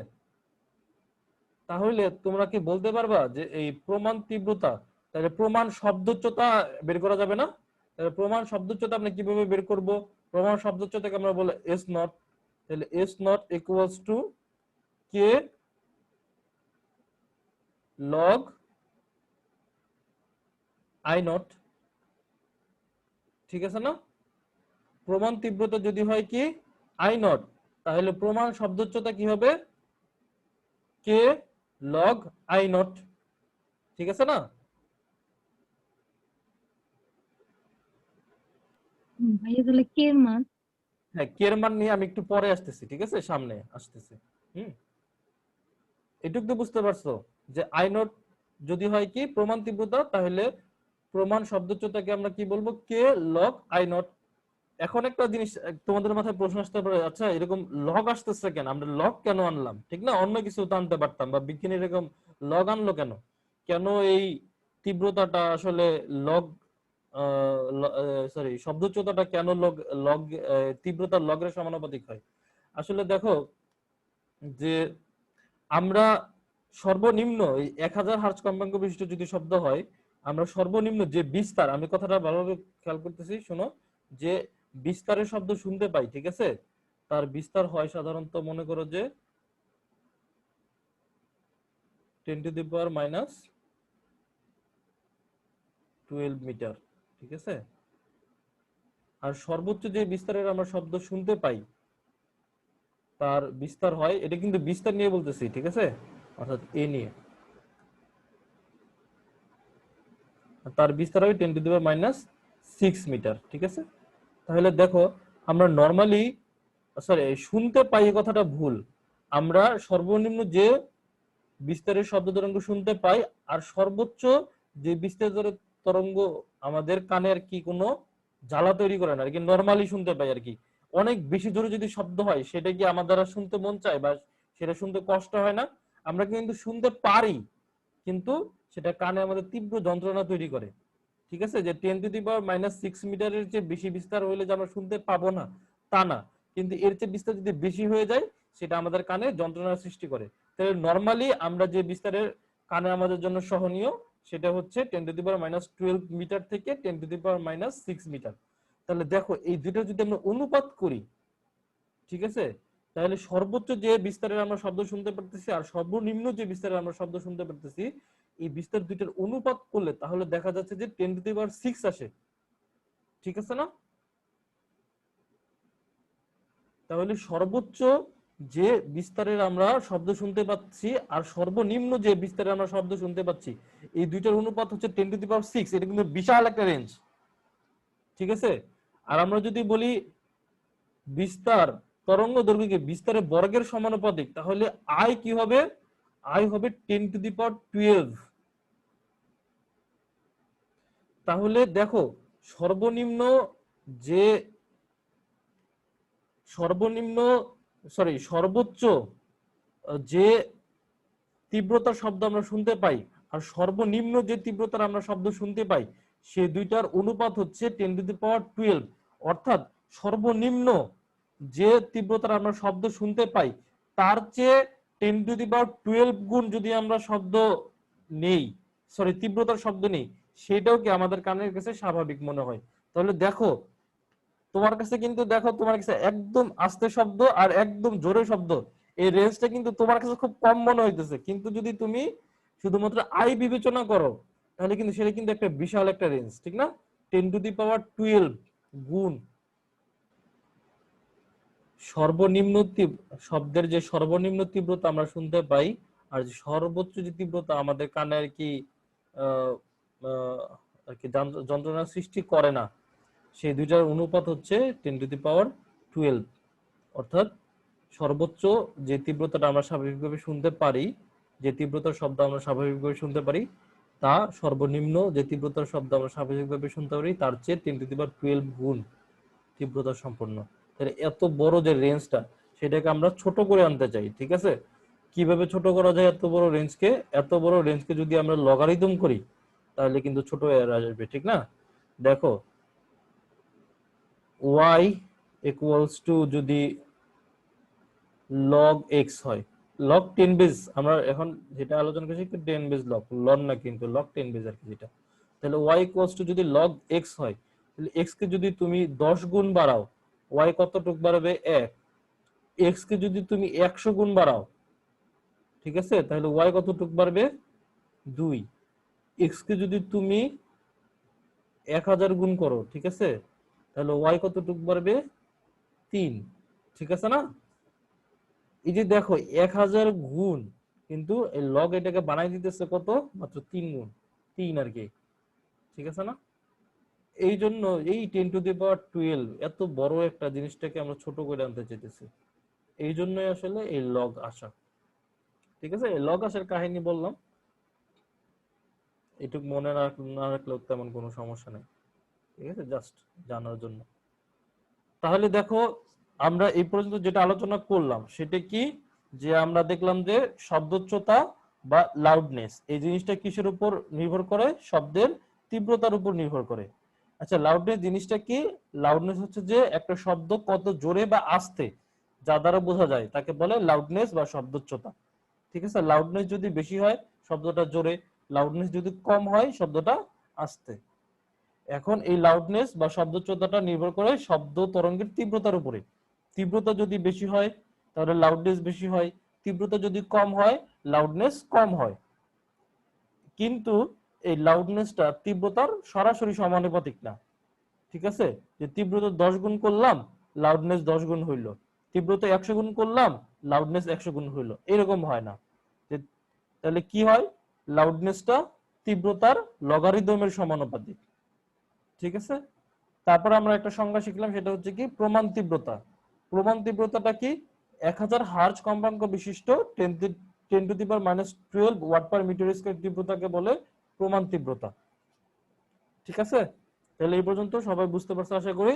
Speaker 1: তাহলে তোমরা কি বলতে পারবা যে এই প্রমাণ তীব্রতা, তাহলে প্রমাণ শব্দোচ্চতা বের করা যাবে না? তাহলে প্রমাণ শব্দোচ্চতা আমরা কিভাবে বের করব? প্রমাণ শব্দোচ্চতাকে আমরা বলে এস নট। তাহলে S not equals to k log I not. ঠিক আছে না? প্রমাণ তীব্রতা যদি হয় কি আই নট, তাহলে প্রমাণ শব্দোচ্চতা কি হবে? K log I not. ঠিক আছে না?
Speaker 2: ভাইয়া তাহলে কে এর মান?
Speaker 1: হ্যাঁ, কে এর মান নিয়ে আমি একটু পরে আসতেছি। ঠিক আছে? সামনে আসতেছি। এটুকু তো বুঝতে পারছো যে আই নট যদি হয় কি প্রমাণ তীব্রতা, তাহলে প্রমাণ শব্দোচ্চতাকে আমরা কি বলবো? কে লগ আই নট। এখন একটা জিনিস তোমাদের মাথায় প্রশ্ন আসতে পারে, আচ্ছা এরকম লগ আসতেছে কেন? আমরা লগ কেন আনলাম? ঠিক না? অন্য কিছু তো আনতে পারতাম, বা বিজ্ঞানী এরকম লগ আনলো কেন? কেন এই তীব্রতাটা আসলে লগ সরি শব্দোচ্চতাটা কেন লগ লগ তীব্রতার লগের সমানুপাতিক হয়? আসলে দেখো, যে আমরা সর্বনিম্ন এই 1000 হার্জ কম্পাঙ্ক বিশিষ্ট যদি শব্দ হয়, আমরা সর্বনিম্ন যে বিস্তার, আমি কথাটা ভালোভাবে খেয়াল করতেছি, শোনো, যে বিস্তারের শব্দ শুনতে পাই, ঠিক আছে, তার বিস্তার হয় সাধারণত মনে করো যে 10⁻⁻12 মিটার। ঠিক আছে? আর সর্বোচ্চ যে বিস্তারের আমরা শব্দ শুনতে পাই তার বিস্তার হয়, এটা কিন্তু বিস্তার নিয়ে বলতেছি, ঠিক আছে, অর্থাৎ এ নিয়ে। তার বিস্তার হবে 10⁻⁻6 মিটার। ঠিক আছে, তাহলে দেখো আমরা নরমালি সরি শুনতে পাই এই কথাটা ভুল। আমরা সর্বনিম্ন যে বিস্তারের শব্দ তরঙ্গ শুনতে পাই আর সর্বোচ্চ যে বিস্তারের তরঙ্গ আমাদের কানে আর কি কোনো জ্বালা তৈরি করে না আর কি, নরমালি শুনতে পাই আর কি। অনেক বেশি জোরে যদি শব্দ হয় সেটা কি আমার দ্বারা শুনতে মন চায় বা সেটা শুনতে কষ্ট হয় না? আমরা কিন্তু শুনতে পারি, কিন্তু সেটা কানে আমাদের তীব্র যন্ত্রণা তৈরি করে। ঠিক আছে, যে 10⁻⁻6 মিটারের চেয়ে বেশি বিস্তার হইলে যে আমরা শুনতে পাবো না তা না, কিন্তু এর চেয়ে বিস্তার যদি বেশি হয়ে যায় সেটা আমাদের কানে যন্ত্রণার সৃষ্টি করে। তাহলে নরমালি আমরা যে বিস্তারের কানে আমাদের জন্য সহনীয় সেটা হচ্ছে 10⁻12 মিটার থেকে 10⁻6 মিটার। তাহলে দেখো এই দুটো যদি আমরা অনুপাত করি, ঠিক আছে, তাহলে সর্বোচ্চ যে বিস্তারের আমরা শব্দ শুনতে পারতেছি আর সর্বনিম্ন যে বিস্তারের আমরা শব্দ শুনতে পারতেছি, এই বিস্তার দুইটার অনুপাত করলে তাহলে দেখা যাচ্ছে যে 10⁶ আসে। ঠিক আছে না? তাহলে সর্বোচ্চ যে বিস্তারের আমরা শব্দ শুনতে পাচ্ছি আর সর্বনিম্ন যে বিস্তারের আমরা শব্দ শুনতে পাচ্ছি, এই দুইটার অনুপাত হচ্ছে 10⁶। এটা কিন্তু বিশাল একটা রেঞ্জ। ঠিক আছে, আর আমরা যদি বলি বিস্তার তরঙ্গ দৈর্ঘ্যকে বিস্তারের বর্গের সমানুপাতিক, তাহলে আই কি হবে? আই হবে 10⁻12। তাহলে দেখো সর্বনিম্ন যে সর্বোচ্চ যে তীব্রতার শব্দ আমরা শুনতে পাই আর সর্বনিম্ন যে তীব্রতার আমরা শব্দ শুনতে পাই, সে দুইটার অনুপাত হচ্ছে 10⁻12। অর্থাৎ সর্বনিম্ন যে তীব্রতার আমরা শব্দ শুনতে পাই তার চেয়ে 10⁻12 গুণ যদি আমরা শব্দ নেই, তীব্রতার শব্দ নেই, সেটাও কি আমাদের কানের কাছে স্বাভাবিক মনে হয়। তাহলে দেখো তোমার কাছে কিন্তু দেখো তোমার কাছে একদম আস্তে শব্দ আর একদম জোরে শব্দ, এই রেঞ্জটা কিন্তু তোমার কাছে খুব কম মনে হইতেছে, কিন্তু যদি তুমি শুধুমাত্র আই বিবেচনা করো তাহলে কিন্তু সেটা কিন্তু একটা বিশাল একটা রেঞ্জ, ঠিক না? 10⁻12 গুণ সর্বনিম্ন শব্দের যে সর্বনিম্ন তীব্রতা আমরা শুনতে পাই আর যে সর্বোচ্চ যে তীব্রতা আমাদের কানে আর কি যন্ত্রণা সৃষ্টি করে না, সেই দুইটার অনুপাত হচ্ছে 10⁻12। অর্থাৎ সর্বোচ্চ যে তীব্রতাটা আমরা স্বাভাবিকভাবে শুনতে পারি, যে তীব্রতার শব্দ আমরা স্বাভাবিকভাবে শুনতে পারি, তা সর্বনিম্ন যে তীব্রতার শব্দ আমরা স্বাভাবিকভাবে শুনতে পারি তার চেয়ে 10⁻12 গুণ তীব্রতা সম্পন্ন। তাহলে এত বড় যে রেঞ্জটা সেটাকে আমরা ছোট করে আনতে চাই। ঠিক আছে, কিভাবে ছোট করা যায়? এত বড় রেঞ্জকে যদি আমরা লগারিদম করি তাহলে কিন্তু ছোট হয়ে আসবে, ঠিক না? দেখো y ইকুয়ালস টু যদি log x হয়, log 10 বেজ, আমরা এখন যেটা আলোচনা করছি 10 বেজ log না, কিন্তু log 10 বেজ আর কি যেটা। তাহলে y ইকুয়ালস টু যদি log x হয়, তাহলে x কে যদি তুমি 10 গুণ বাড়াও y কতটুক বাড়বে? 1। x কে যদি তুমি 100 গুণ বাড়াও, ঠিক আছে, তাহলে y কতটুক বাড়বে? 2। x কে যদি তুমি 1000 গুণ করো, ঠিক আছে, তাহলে y কতটুক বাড়বে? 3। ঠিক আছে না? এই যে দেখো 1000 গুণ, কিন্তু এই লগ এটাকে বানাই দিতেছে কত? মাত্র 3 গুণ, 3 আর কি। ঠিক আছে না? এই জন্য এই 10⁻12 এত বড় একটা জিনিসটাকে আমরা ছোট করে আনতে চাইতেছি, এই জন্যই আসলে এই লগ আসা। ঠিক আছে, এই লগ আসার কাহিনী বললাম, এটুক মনে না রাখলেও তেমন কোনো সমস্যা নেই। ঠিক আছে, জাস্ট জানার জন্য। তাহলে দেখো আমরা এই পর্যন্ত যেটা আলোচনা করলাম সেটা কি, যে আমরা দেখলাম যে শব্দোচ্চতা বা লাউডনেস এই জিনিসটা কিসের উপর নির্ভর করে? শব্দের তীব্রতার উপর নির্ভর করে। আচ্ছা, লাউডনেস জিনিসটা কি? লাউডনেস হচ্ছে যে একটা শব্দ কত জোরে বা আস্তে যা দ্বারা বোঝা যায় তাকে বলে লাউডনেস বা শব্দোচ্চতা। ঠিক আছে, লাউডনেস যদি বেশি হয় শব্দটা জোরে, লাউডনেস যদি কম হয় শব্দটা আস্তে। এখন এই লাউডনেস বা শব্দোচ্চতাটা নির্ভর করে শব্দ তরঙ্গের তীব্রতার উপরে। তীব্রতা যদি বেশি হয় তাহলে লাউডনেস বেশি হয়, তীব্রতা যদি কম হয় লাউডনেস কম হয়। কিন্তু এই লাউডনেসটা তীব্রতার সরাসরি সমানুপাতিক না। ঠিক আছে, যে তীব্রতা 10 গুণ করলাম লাউডনেস 10 গুণ হইল, তীব্রতা 100 গুণ করলাম লাউডনেস 100 গুণ হইল, এরকম হয় না। তাহলে কি হয়? লাউডনেসটা তীব্রতার লগারিদমের সমানুপাতিক। ঠিক আছে, তারপর আমরা একটা সংজ্ঞা শিখলাম, সেটা হচ্ছে কি প্রমাণ তীব্রতা। প্রমাণ তীব্রতাটা কি? 1000 হার্জ কম্পাঙ্ক বিশিষ্ট 10⁻12 ওয়াট পার মিটার স্কয়ার তীব্রতাকে বলে প্রমাণ তীব্রতা। ঠিক আছে, তাহলে এই পর্যন্ত সবাই বুঝতে পারছো আশা করি।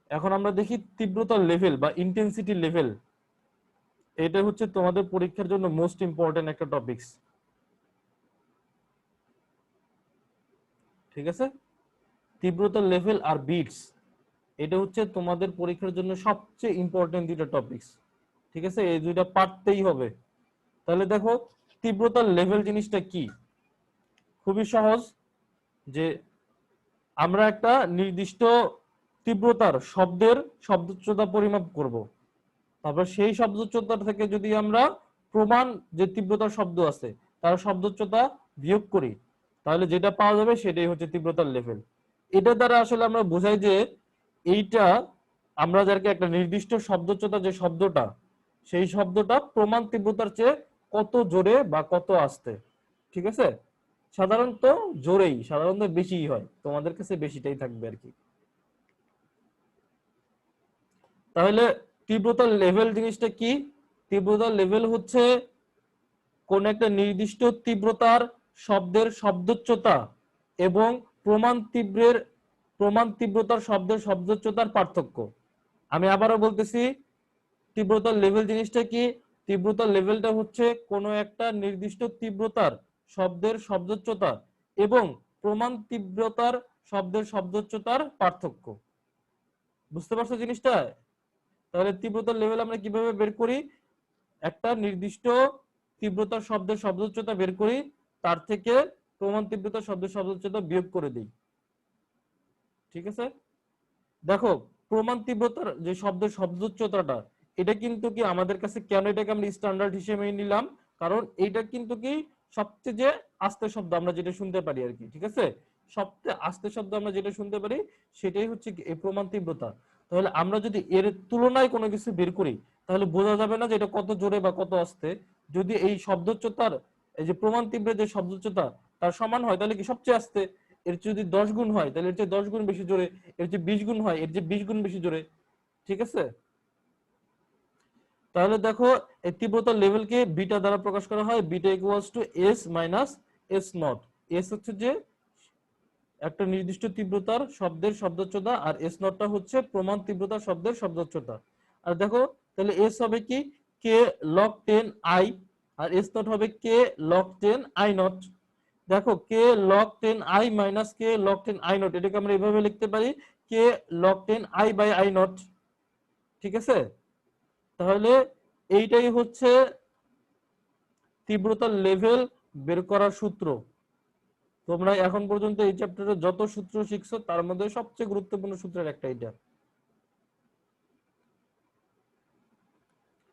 Speaker 1: এখন আমরা দেখি তীব্রতার লেভেল বা ইন্টেন্সিটি লেভেল। এটা হচ্ছে তোমাদের পরীক্ষার জন্য মোস্ট ইম্পর্টেন্ট একটা টপিকস। ঠিক আছে, তীব্রতার লেভেল আর বিটস, এটা হচ্ছে তোমাদের পরীক্ষার জন্য সবচেয়ে ইম্পর্টেন্ট দুইটা টপিকস। ঠিক আছে, এই দুইটা পারতেই হবে। তাহলে দেখো তীব্রতার লেভেল জিনিসটা কি? খুবই সহজ, যে আমরা একটা নির্দিষ্ট তীব্রতার শব্দের শব্দোচ্চতা পরিমাপ করব, তারপর সেই শব্দোচ্চতা থেকে যদি আমরা প্রমাণ যে তীব্রতার শব্দ আছে তার শব্দোচ্চতা বিয়োগ করি, তাহলে যেটা পাওয়া যাবে সেটাই হচ্ছে তীব্রতার লেভেল। এটা দ্বারা আসলে আমরা বোঝাই যে এইটা আমরা যাকে একটা নির্দিষ্ট শব্দোচ্চতা যে শব্দটা, সেই শব্দটা প্রমাণ তীব্রতার চেয়ে কত জোরে বা কত আস্তে। ঠিক আছে, সাধারণত জোরেই, সাধারণত বেশিই হয়, তোমাদের কাছে বেশিটাই থাকবে আর কি। তাহলে তীব্রতার লেভেল জিনিসটা কি? তীব্রতার লেভেল হচ্ছে কোন একটা নির্দিষ্ট তীব্রতার শব্দের শব্দোচ্চতা এবং প্রমাণ তীব্রতার শব্দের শব্দোচ্চতার পার্থক্য। আমি আবারও বলতেছি, তীব্রতার লেভেল জিনিসটা কি? তীব্রতার লেভেলটা হচ্ছে কোন একটা নির্দিষ্ট তীব্রতার শব্দের শব্দোচ্চতা এবং প্রমাণ তীব্রতার শব্দের শব্দোচ্চতার পার্থক্য। বুঝতে পারছো জিনিসটা? তাহলে তীব্রতার লেভেল আমরা কিভাবে বের করি? একটা নির্দিষ্ট তীব্রতার শব্দের শব্দোচ্চতা বের করি, তার থেকে প্রমাণ তীব্রতার শব্দের শব্দোচ্চতা বিয়োগ করে দিই। ঠিক আছে, দেখো প্রমাণ তীব্রতার যে শব্দের শব্দোচ্চতাটা, এটা কিন্তু কি আমাদের কাছে কেন এটাকে আমরা স্ট্যান্ডার্ড হিসেবে নিলাম? কারণ এটা কিন্তু কি সবচেয়ে যে আস্তে শব্দ আমরা যেটা শুনতে পারি আর কি। ঠিক আছে, সবচেয়ে আস্তে শব্দ আমরা যেটা শুনতে পারি সেটাই হচ্ছে এই প্রমাণ তীব্রতা। তাহলে আমরা যদি এর তুলনায় কোনো কিছু বের করি, তাহলে বোঝা যাবে না যে এটা কত জোরে বা কত আস্তে। যদি এই শব্দোচ্চতার এই যে প্রমাণ তীব্রের যে শব্দোচ্চতা তার সমান হয়, তাহলে কি সবচেয়ে আস্তে। এর যদি 10 গুণ হয়, তাহলে এর চেয়ে 10 গুণ বেশি জোরে। এর যে 20 গুণ হয়, এর যে 20 গুণ বেশি জোরে। ঠিক আছে, তাহলে দেখো এই তীব্রতার লেভেলকে বিটা দ্বারা প্রকাশ করা হয়। Beta equals two S minus S not. S হচ্ছে যে একটা নির্দিষ্ট তীব্রতার শব্দের শব্দোচ্চতা, আর এস নটটা হচ্ছে প্রমাণ তীব্রতার শব্দের শব্দোচ্চতা। আর দেখো তাহলে এস হবে কি কে লগ 10 আই, আর এস নট হবে কে লগ 10 আই নট। দেখো k log 10 I minus k log 10 I nought, এটাকে আমরা এভাবে লিখতে পারি k log 10 I by I not. ঠিক আছে, তাহলে এইটাই হচ্ছে তীব্রতার লেভেল বের করার সূত্র। তোমরা এখন পর্যন্ত এই চ্যাপ্টারে যত সূত্র শিখছো তার মধ্যে সবচেয়ে গুরুত্বপূর্ণ সূত্রের একটা এটা।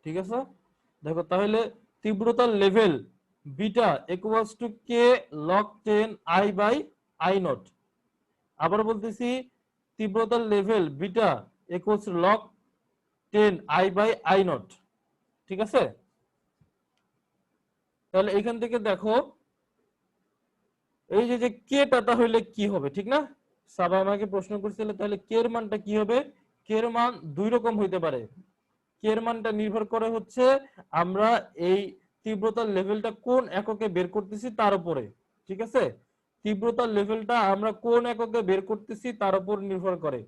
Speaker 1: ঠিক আছে, দেখো তাহলে তীব্রতার level beta equals to k log 10 I by I naught. আবার বলতেছি তীব্রতার level beta equals to log 10 I by I not. ঠিক আছে, তাহলে এখান থেকে দেখো এই যে কে টাটা হইলে কি হবে, ঠিক না? সাবা আমাকে প্রশ্ন করছিল তাহলে কে এর মানটা কি হবে। কে এর মান দুই রকম হইতে পারে। কে এর মানটা নির্ভর করে হচ্ছে আমরা এই তীব্রতার লেভেলটা কোন এককে বের করতেছি তার উপরে। ঠিক আছে, তীব্রতার লেভেলটা আমরা কোন এককে বের করতেছি তার উপর নির্ভর করে।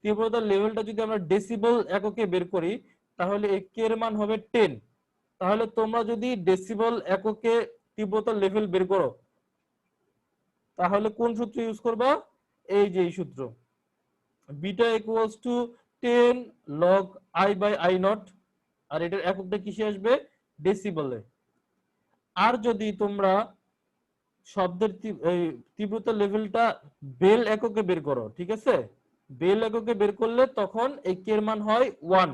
Speaker 1: তীব্রতার লেভেলটা যদি আমরা ডেসিবেল এককে বের করি, তাহলে এই কে এর মান হবে 10। তাহলে তোমরা যদি ডেসিবেল এককে তীব্রতার লেভেল বের করো, তাহলে কোন সূত্র ইউজ করবা? এই যে এই সূত্র, beta equals to 10 log I by I nought, আর এটার এককটা কিসে আসবে? ডেসিবেলে। আর যদি তোমরা শব্দের তীব্রতার লেভেলটা বেল এককে বের করো, ঠিক আছে, বেল এককে বের করলে তখন এই কে এর মান হয় 1।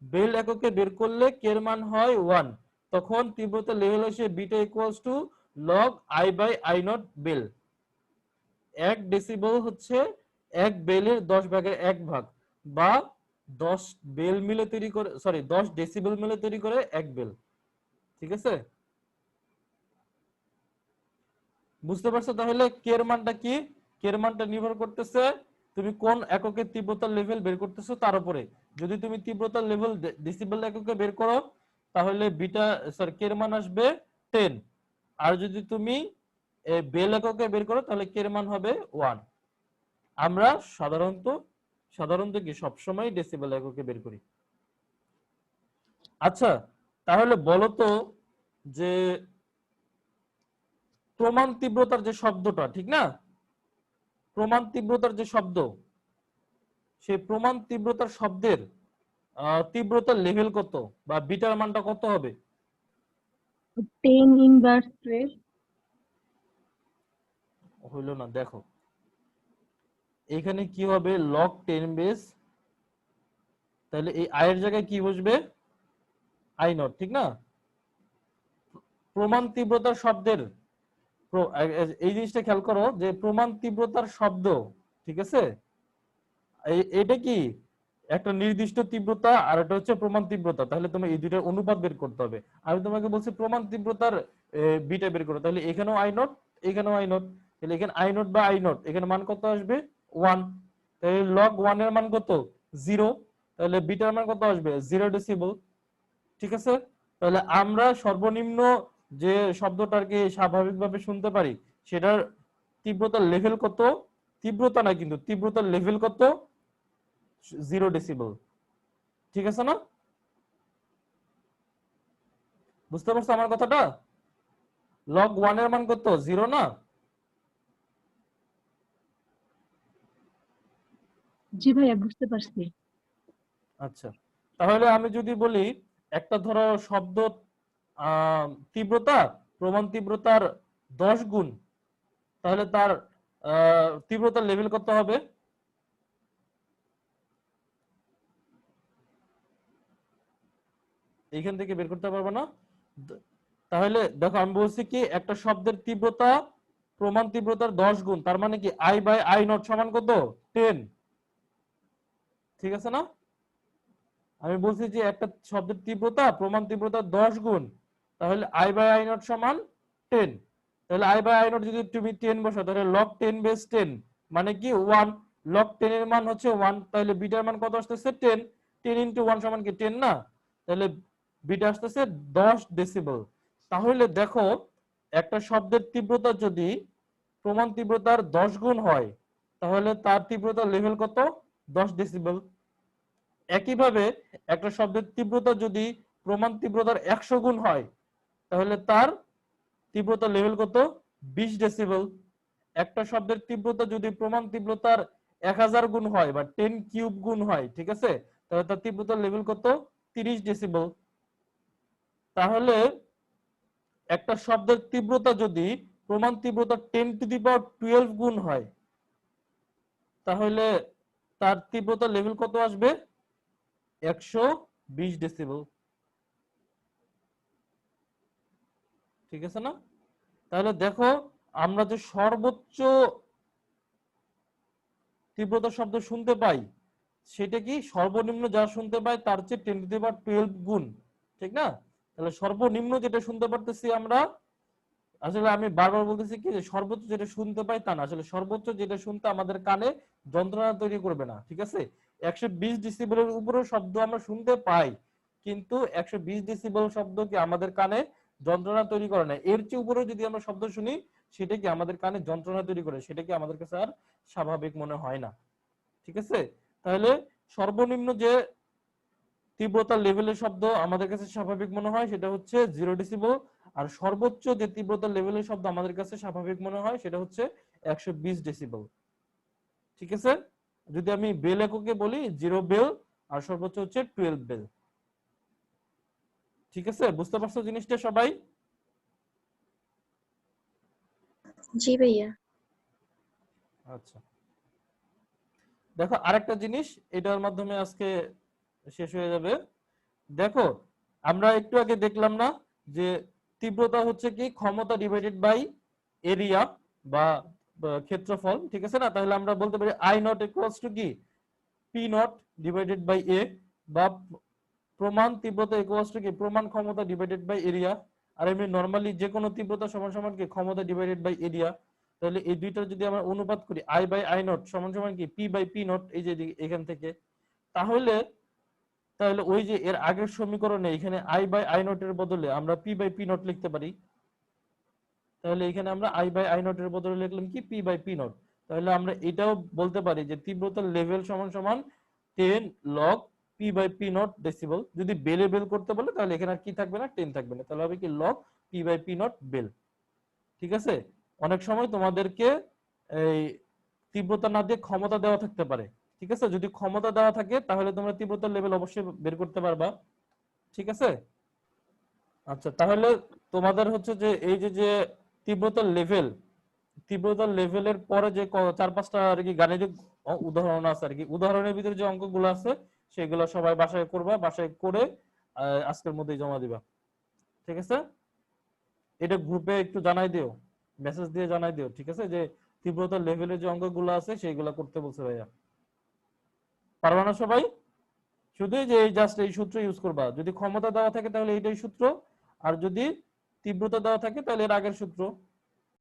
Speaker 1: বেল এককে বের করলে কে এর মান হয় 1, তখন তীব্রতার লেভেল আসে beta equals to log I by I naught bel. 1 decibel হচ্ছে 1 বেলের 10 ভাগের 1 ভাগ, বা 10 বেল মিলে তৈরি করে, সরি 10 ডেসিবেল মিলে তৈরি করে 1 বেল। ঠিক আছে, বুঝতে পারছো? তাহলে কে এর মানটা কি? কে এর মানটা নির্ভর করতেছে তুমি কোন এককে তীব্রতার লেভেল বের করতেছো তার উপরে। যদি তুমি তীব্রতার লেভেল ডেসিবেল এককে বের করো তাহলে বিটা সরি কে এর মান আসবে 10। আর যদি তুমি বেল এককে বের করো তাহলে কে এর মান হবে 1। আমরা সাধারণত কি সবসময় ডেসিবেল এককে বের করি। আচ্ছা, তাহলে বলো তো যে প্রমাণ তীব্রতার যে শব্দটা, ঠিক না? প্রমাণ তীব্রতার যে শব্দ, সেই প্রমাণ তীব্রতার শব্দের তীব্রতার লেভেল কত বা বিটার মানটা কত হবে?
Speaker 2: 10 ইনভার্স 12।
Speaker 1: হইল না, দেখো এখানে কি হবে, log 10 বেস, তাহলে এই i এর জায়গায় কি বসবে? i নট, ঠিক না? প্রমাণ তীব্রতার শব্দের এই জিনিসটা খেয়াল করো যে প্রমাণ তীব্রতার শব্দ, ঠিক আছে, এটা কি একটা নির্দিষ্ট তীব্রতা আর এটা হচ্ছে প্রমাণ তীব্রতা। তাহলে তুমি এই দুইটার অনুপাত বের করতে হবে। আমি তোমাকে বলছি প্রমাণ তীব্রতার বিটা বের করো, তাহলে এখানেও আই নট এখানেও আই নট, তাহলে এখানে আই নট বা আই নট এখানে মান কত আসবে? 1। তাহলে লগ 1 এর মান কত? 0। তাহলে বিটার মান কত আসবে? 0 ডেসিবেল। ঠিক আছে? তাহলে আমরা সর্বনিম্ন যে শব্দটাকে স্বাভাবিকভাবে শুনতে পারি সেটার তীব্রতার লেভেল কত? তীব্রতা না কিন্তু তীব্রতার লেভেল কত? 0 ডেসিবেল। ঠিক আছে না? বুঝতে পারছো আমার কথাটা? লগ 1 এর মান কত? 0 না?
Speaker 2: জি ভাইয়া, বুঝতে পারছি।
Speaker 1: আচ্ছা, তাহলে আমি যদি বলি একটা ধরো শব্দ তীব্রতা প্রমাণ তীব্রতার 10 গুণ, তাহলে তার তীব্রতার লেভেল কত হবে? এইখান থেকে বের করতে পারবো না? তাহলে দেখো আমি বলছি কি একটা শব্দের তীব্রতা প্রমাণ তীব্রতার 10 গুণ, তার মানে কি i বাই i নট সমান কত? 10। ঠিক আছে না? আমি বলছি যে একটা শব্দের তীব্রতা প্রমাণ তীব্রতার 10 গুণ, তাহলে i বাই i নট সমান 10। তাহলে i বাই i নট যদি তুমি 10 বসাও তাহলে log 10 বেস 10 মানে কি 1। log 10 এর মান হচ্ছে 1, তাহলে বিটার মান কত আসতেছে? 10। 10 ইনটু 1 সমান কি 10 না? তাহলে বিটা আসতেছে 10 ডেসিবেল। তাহলে দেখো একটা শব্দের তীব্রতা যদি প্রমাণ তীব্রতার 10 গুণ হয় তাহলে তার তীব্রতার লেভেল কত? 10 ডেসিবেল। একইভাবে একটা শব্দের তীব্রতা যদি প্রমাণ তীব্রতার 100 গুণ হয় তাহলে তার তীব্রতার লেভেল কত? 20 ডেসিবেল। একটা শব্দের তীব্রতা যদি প্রমাণ তীব্রতার 1000 গুণ হয় বা 10 কিউব গুণ হয়, ঠিক আছে, তাহলে তার তীব্রতার লেভেল কত? 30 ডেসিবেল। তাহলে একটা শব্দের তীব্রতা যদি প্রমাণ তীব্রতা 10 টু দি পাওয়ার 12 গুণ হয় তাহলে তার তীব্রতার লেভেল কত আসবে? 120 ডেসিবেল। ঠিক আছে না? তাহলে দেখো আমরা যে সর্বোচ্চ তীব্রতা শব্দ শুনতে পাই সেটা কি সর্বনিম্ন যা শুনতে পাই তার চেয়ে 10 টু দি পাওয়ার 12 গুণ, ঠিক না? তাহলে সর্বনিম্ন যেটা শুনতে পারতেছি আমরা, আসলে আমি বারবার বলতেছি কি যে সর্বোচ্চ যেটা শুনতে পাই তা না, আসলে সর্বোচ্চ যেটা শুনতে আমাদের কানে যন্ত্রণা তৈরি করবে না, ঠিক আছে? 120 ডেসিবেলের উপরেও শব্দ আমরা শুনতে পাই, কিন্তু 120 ডেসিবেল শব্দ কি আমাদের কানে যন্ত্রণা তৈরি করে না। এর চেয়ে উপরেও যদি আমরা শব্দ শুনি সেটা কি আমাদের কানে যন্ত্রণা তৈরি করে, সেটা কি আমাদের কাছে আর স্বাভাবিক মনে হয় না। ঠিক আছে? তাহলে সর্বনিম্ন যে তীব্রতার লেভেলের শব্দ আমাদের কাছে স্বাভাবিক মনে হয় সেটা হচ্ছে 0 ডেসিবেল, আর সর্বোচ্চ যে তীব্রতার লেভেলের শব্দ আমাদের কাছে স্বাভাবিক মনে হয় সেটা হচ্ছে 120 ডেসিবেল। ঠিক আছে? যদি আমি বেল এককে বলি 0 বেল আর সর্বোচ্চ হচ্ছে 12 বেল। ঠিক আছে? বুঝতে পারছো জিনিসটা সবাই?
Speaker 4: জি ভাইয়া।
Speaker 1: আচ্ছা, দেখো আরেকটা জিনিস এটার মাধ্যমে আজকে শেষ হয়ে যাবে। দেখো আমরা একটু আগে দেখলাম না যে তীব্রতা হচ্ছে কি ক্ষমতা ডিভাইডেড বাই এরিয়া বা ক্ষেত্রফল, ঠিক আছে না? তাহলে আমরা বলতে পারি আই নট ইকুয়ালস টু কি পি নট ডিভাইডেড বাই এ, বা প্রমাণ তীব্রতা ইকুয়ালস টু কি প্রমাণ ক্ষমতা ডিভাইডেড বাই এরিয়া। আর এমনি নরমালি যে কোনো তীব্রতা সমান সমান কি ক্ষমতা ডিভাইডেড বাই এরিয়া। তাহলে এই দুইটার যদি আমরা অনুপাত করি আই বাই আই নট সমান সমান কি পি বাই পি নট, এই যে এখান থেকে, তাহলে তাহলে ওই যে এর আগের সমীকরণে এখানে আই বাই আই নট এর বদলে আমরা পি বাই পি নট লিখতে পারি। তাহলে এখানে আমরা আই বাই আই নট এর বদলে লিখলাম কি পি বাই পি নট। তাহলে আমরা এটাও বলতে পারি যে তীব্রতার লেভেল সমান সমান 10 log P by P naught decibel. যদি বেলে বেল করতে বলে তাহলে এখানে আর কি থাকবে না, 10 থাকবে না, তাহলে হবে কি log P by P naught bel. ঠিক আছে, অনেক সময় তোমাদেরকে এই তীব্রতা না দিয়ে ক্ষমতা দেওয়া থাকতে পারে। ঠিক আছে, যদি ক্ষমতা দেওয়া থাকে তাহলে তোমরা তীব্রতার লেভেল অবশ্যই বের করতে পারবা। ঠিক আছে, আচ্ছা তাহলে তোমাদের হচ্ছে যে এই যে যে তীব্রতার লেভেলের পরে যে 4-5টা আর কি গাণিতিক উদাহরণ আছে আর কি, উদাহরণের ভিতরে যে অঙ্কগুলো আছে সেগুলো সবাই বাসায় করবা, বাসায় করে আজকের মধ্যেই জমা দিবা। ঠিক আছে, এটা গ্রুপে একটু জানাই দিও, মেসেজ দিয়ে জানাই দিও। ঠিক আছে, যে তীব্রতার লেভেলের যে অঙ্কগুলো আছে সেগুলো করতে বলছে ভাইয়া। পারবা না সবাই? শুধু যে জাস্ট এই সূত্র ইউজ করবা, যদি ক্ষমতা দেওয়া থাকে তাহলে এইটাই সূত্র, আর যদি তীব্রতা দেওয়া থাকে তাহলে এর আগের সূত্র।